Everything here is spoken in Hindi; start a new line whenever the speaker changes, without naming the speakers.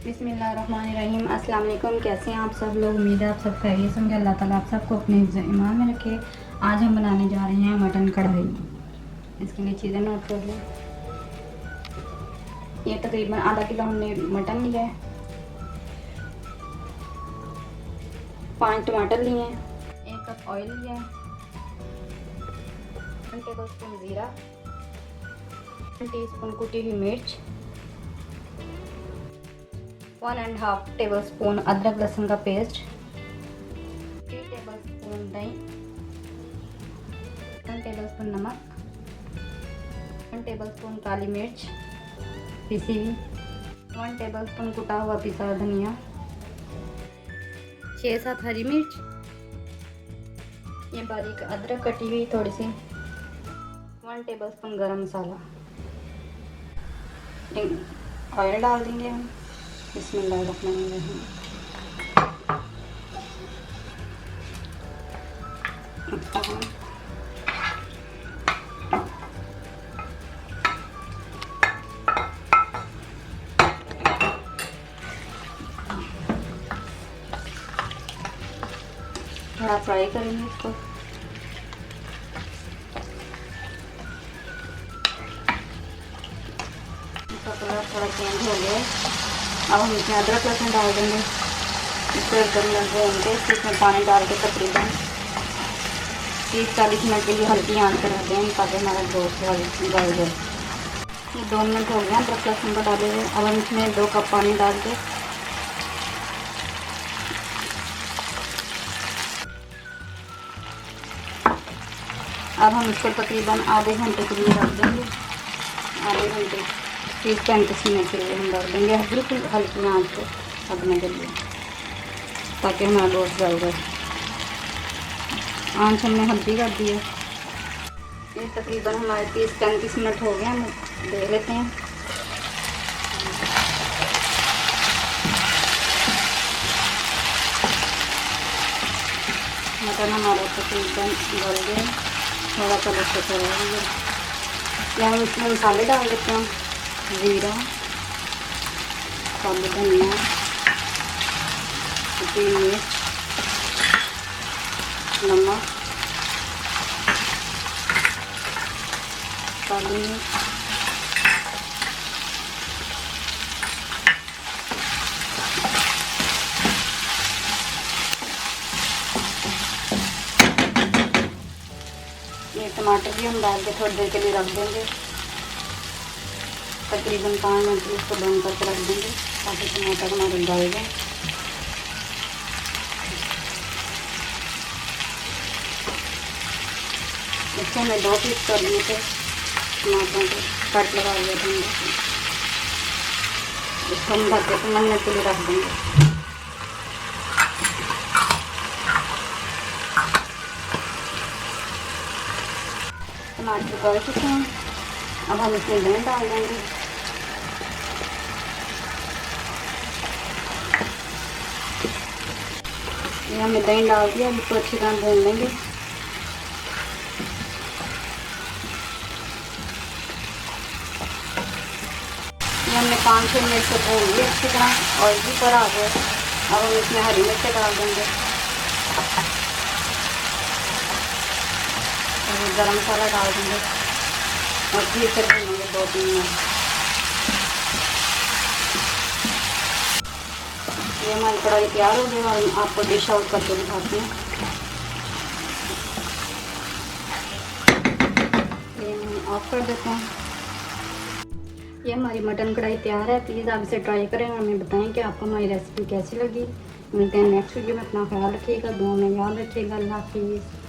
बिस्मिल्लाहिर्रहमानिर्रहीम। अस्सलाम वालेकुम। कैसे हैं आप सब लोग? उम्मीद है आप सब खैरियत से होंगे। अल्लाह ताला आप सबको अपने ईमान में रखे। आज हम बनाने जा रहे हैं मटन कढ़ाई। इसके लिए चीज़ें नोट कर लें। ये तकरीबन आधा किलो हमने मटन लिया है, 5 टमाटर लिए हैं, 1 कप ऑयल लिया है, 1 टेबल स्पून ज़ीरा, 1 टीस्पून कुटी हुई मिर्च, 1½ टेबल स्पून अदरक लहसुन का पेस्ट, 3 टेबल स्पून दही, 1 टेबल स्पून नमक, 1 टेबल स्पून काली मिर्च पिसी हुई, 1 टेबल स्पून कुटा हुआ पिसा हुआ धनिया, 6-7 हरी मिर्च, ये बारीक अदरक कटी हुई थोड़ी सी, 1 टेबल स्पून गरम मसाला। ऑयल डाल देंगे हम। बिस्मिल्लाहिर्रहमानिर्रहीम। थोड़ा फ्राई करेंगे इसको। इसका कलर थोड़ा चेंज हो गया है। अब हम इसमें अदरक लहसुन डाल देंगे। इसको एकदम भून के इसमें पानी डाल के तकरीबन 30-40 मिनट के लिए हल्की आंच पर रख दें ताकि हमारा गोश्त गल जाए। ये 2 मिनट हो गए अदरक लहसुन को डाले हुए। अब हम इसमें 2 कप पानी डाल के अब हम इसको तकरीबन आधे घंटे के लिए रख देंगे। आधे घंटे 30-35 मिनट के लिए हम रख देंगे बिल्कुल हल्की आंच पे पकने के लिए ताकि हमारा गोश्त गल जाए। आंच हमने हल्की कर दी है। ये तकरीबन हमारे 30-35 मिनट हो गए। हम देख लेते हैं। मटन हमारा तकरीबन गल गया, थोड़ा कलर से चला गया। या हम इसमें मसाले डाल देते हैं। ज़ीरा, काली धनिया, कुटी मिर्च, नमक, काली मिर्च, ये टमाटर भी हम डाल के थोड़ी देर के लिए रख देंगे। तकरीबन 5 मिनट इसको बंद करके रख देंगे ताकि टमाटर हमारे गल जाए। इससे हमें 2 पीस कर लिए थे टमाटरों को कट लगा दिया था। इसको हम ढक के 15 मिनट के लिए रख देंगे। टमाटर गल चुके हैं। अब हम इसमें दही डाल देंगे। ये हमने दही डाल दिया। अब इसको अच्छी तरह भून लेंगे। ये हमने 5-6 मिनट से भून लिया अच्छी तरह। ऑयल भी पर आ गया। अब हम इसमें हरी मिर्च डाल देंगे और गरम मसाला डाल देंगे और फिर से भूनेंगे 2-3 मिनट। ये हमारी कढ़ाई तैयार हो गई और आपको डिश आउट करके दिखाते हैं। ये हम ऑफ कर देते हैं। ये हमारी मटन कढ़ाई तैयार है। प्लीज़ आप इसे ट्राई करें और हमें बताएं कि आपको हमारी रेसिपी कैसी लगी। मिलते हैं नेक्स्ट वीडियो में। अपना ख्याल रखिएगा, दुआ में याद रखिएगा। अल्लाह हाफिज़।